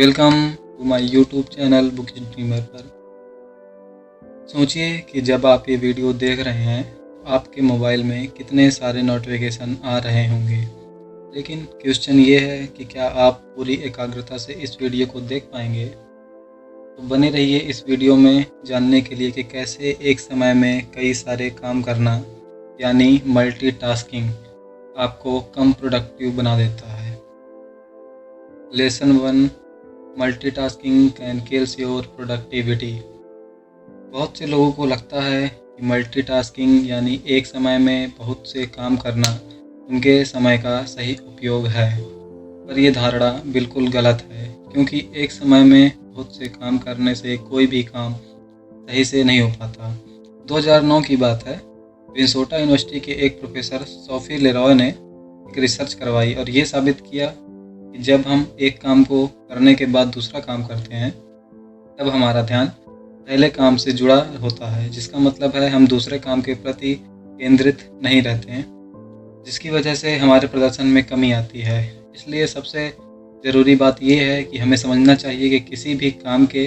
Welcome to my YouTube channel Book Dreamer पर। सोचिए कि जब आप ये वीडियो देख रहे हैं तो आपके मोबाइल में कितने सारे नोटिफिकेशन आ रहे होंगे। लेकिन क्वेश्चन ये है कि क्या आप पूरी एकाग्रता से इस वीडियो को देख पाएंगे। तो बने रहिए इस वीडियो में जानने के लिए कि कैसे एक समय में कई सारे काम करना यानी मल्टीटास्किंग आपको कम प्रोडक्टिव बना देता है। Lesson 1, multitasking can kills your productivity. बहुत से लोगों को लगता है कि मल्टीटास्किंग यानी एक समय में बहुत से काम करना उनके समय का सही उपयोग है, पर यह धारणा बिल्कुल गलत है, क्योंकि एक समय में बहुत से काम करने से कोई भी काम सही से नहीं हो पाता। 2009 की बात है, मिनेसोटा यूनिवर्सिटी के एक प्रोफेसर सोफी लेरॉय ने एक रिसर्च करवाई और ये साबित किया कि जब हम एक काम को करने के बाद दूसरा काम करते हैं तब हमारा ध्यान पहले काम से जुड़ा होता है, जिसका मतलब है हम दूसरे काम के प्रति केंद्रित नहीं रहते हैं, जिसकी वजह से हमारे प्रदर्शन में कमी आती है। इसलिए सबसे ज़रूरी बात यह है कि हमें समझना चाहिए कि किसी भी काम के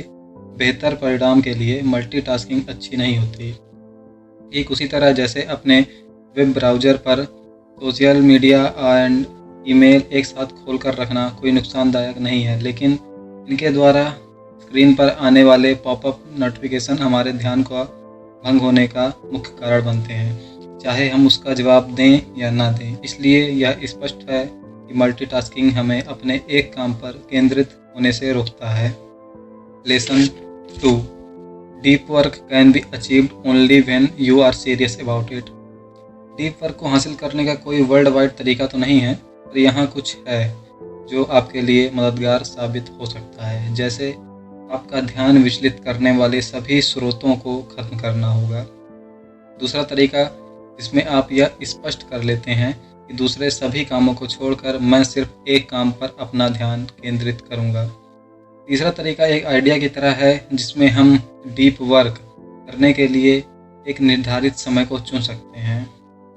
बेहतर परिणाम के लिए मल्टीटास्किंग अच्छी नहीं होती। ठीक उसी तरह जैसे अपने वेब ब्राउज़र पर सोशल मीडिया एंड ईमेल एक साथ खोलकर रखना कोई नुकसानदायक नहीं है, लेकिन इनके द्वारा स्क्रीन पर आने वाले पॉपअप नोटिफिकेशन हमारे ध्यान का भंग होने का मुख्य कारण बनते हैं, चाहे हम उसका जवाब दें या ना दें। इसलिए यह स्पष्ट है कि मल्टीटास्किंग हमें अपने एक काम पर केंद्रित होने से रोकता है। Lesson 2, deep work can be achieved only when you are serious about it. Deep work को हासिल करने का कोई वर्ल्ड वाइड तरीका तो नहीं है, पर यहाँ कुछ है जो आपके लिए मददगार साबित हो सकता है। जैसे आपका ध्यान विचलित करने वाले सभी स्रोतों को खत्म करना होगा। दूसरा तरीका जिसमें आप यह स्पष्ट कर लेते हैं कि दूसरे सभी कामों को छोड़कर मैं सिर्फ एक काम पर अपना ध्यान केंद्रित करूंगा। तीसरा तरीका एक आइडिया की तरह है जिसमें हम डीप वर्क करने के लिए एक निर्धारित समय को चुन सकते हैं।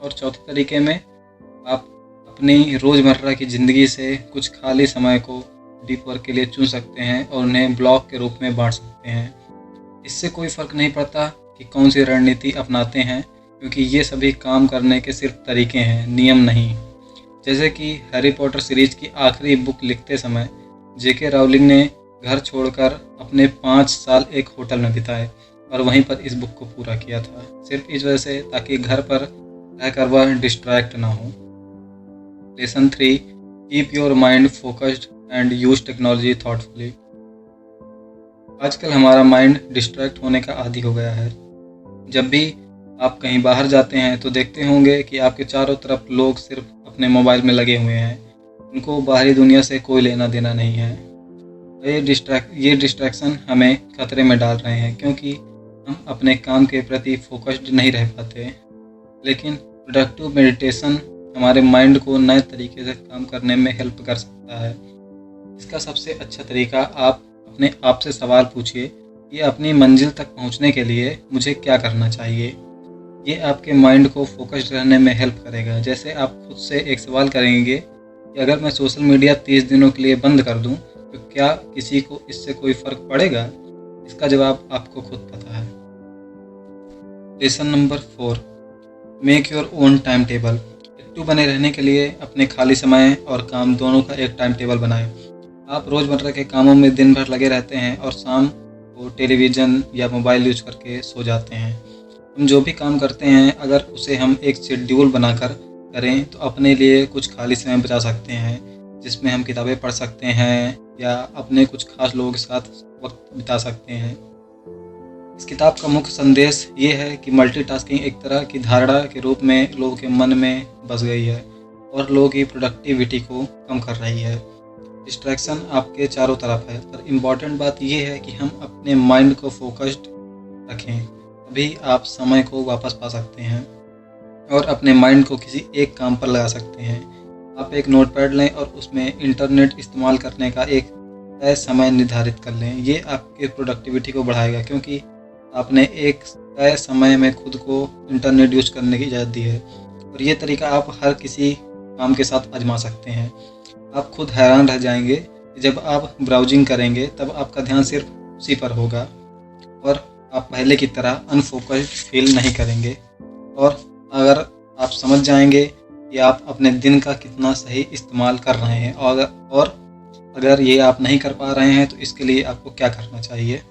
और चौथे तरीके में आप अपनी रोज़मर्रा की ज़िंदगी से कुछ खाली समय को डीप वर्क के लिए चुन सकते हैं और उन्हें ब्लॉक के रूप में बांट सकते हैं। इससे कोई फ़र्क नहीं पड़ता कि कौन सी रणनीति अपनाते हैं, क्योंकि ये सभी काम करने के सिर्फ तरीके हैं, नियम नहीं। जैसे कि हैरी पॉटर सीरीज की आखिरी बुक लिखते समय जेके राउलिंग ने घर छोड़कर अपने 5 साल एक होटल में बिताए और वहीं पर इस बुक को पूरा किया था, सिर्फ इस वजह से ताकि घर पर रहकर वह डिस्ट्रैक्ट ना हो। Lesson 3, keep your mind focused and use technology thoughtfully. आजकल हमारा माइंड डिस्ट्रैक्ट होने का आदी हो गया है। जब भी आप कहीं बाहर जाते हैं तो देखते होंगे कि आपके चारों तरफ लोग सिर्फ अपने मोबाइल में लगे हुए हैं, उनको बाहरी दुनिया से कोई लेना देना नहीं है। ये डिस्ट्रैक्शन हमें खतरे में डाल रहे हैं, क्योंकि हम अपने काम के प्रति फोकस्ड नहीं रह पाते। लेकिन प्रोडक्टिव मेडिटेशन हमारे माइंड को नए तरीके से काम करने में हेल्प कर सकता है। इसका सबसे अच्छा तरीका आप अपने आप से सवाल पूछिए कि अपनी मंजिल तक पहुंचने के लिए मुझे क्या करना चाहिए। ये आपके माइंड को फोकस्ड रहने में हेल्प करेगा। जैसे आप खुद से एक सवाल करेंगे कि अगर मैं सोशल मीडिया 30 दिनों के लिए बंद कर दूं तो क्या किसी को इससे कोई फ़र्क पड़ेगा? इसका जवाब आपको खुद पता है। Lesson number 4, make your own time table. Active बने रहने के लिए अपने खाली समय और काम दोनों का एक टाइम टेबल बनाएं। आप रोज़मर्रा के कामों में दिन भर लगे रहते हैं और शाम को टेलीविज़न या मोबाइल यूज करके सो जाते हैं। हम जो भी काम करते हैं अगर उसे हम एक शेड्यूल बनाकर करें तो अपने लिए कुछ खाली समय बचा सकते हैं, जिसमें हम किताबें पढ़ सकते हैं या अपने कुछ खास लोगों के साथ वक्त बिता सकते हैं। इस किताब का मुख्य संदेश ये है कि मल्टीटास्किंग एक तरह की धारणा के रूप में लोगों के मन में बस गई है और लोगों की प्रोडक्टिविटी को कम कर रही है। डिस्ट्रैक्शन आपके चारों तरफ है, पर इम्पॉर्टेंट बात यह है कि हम अपने माइंड को फोकस्ड रखें, तभी आप समय को वापस पा सकते हैं और अपने माइंड को किसी एक काम पर लगा सकते हैं। आप एक नोटपैड लें और उसमें इंटरनेट इस्तेमाल करने का एक तय समय निर्धारित कर लें। ये आपके प्रोडक्टिविटी को बढ़ाएगा, क्योंकि आपने एक तय समय में खुद को इंटरनेट यूज करने की इजाज़त दी है और ये तरीका आप हर किसी काम के साथ आजमा सकते हैं। आप खुद हैरान रह जाएंगे कि जब आप ब्राउजिंग करेंगे तब आपका ध्यान सिर्फ उसी पर होगा और आप पहले की तरह अनफोकस्ड फील नहीं करेंगे। और अगर आप समझ जाएंगे कि आप अपने दिन का कितना सही इस्तेमाल कर रहे हैं और अगर ये आप नहीं कर पा रहे हैं तो इसके लिए आपको क्या करना चाहिए।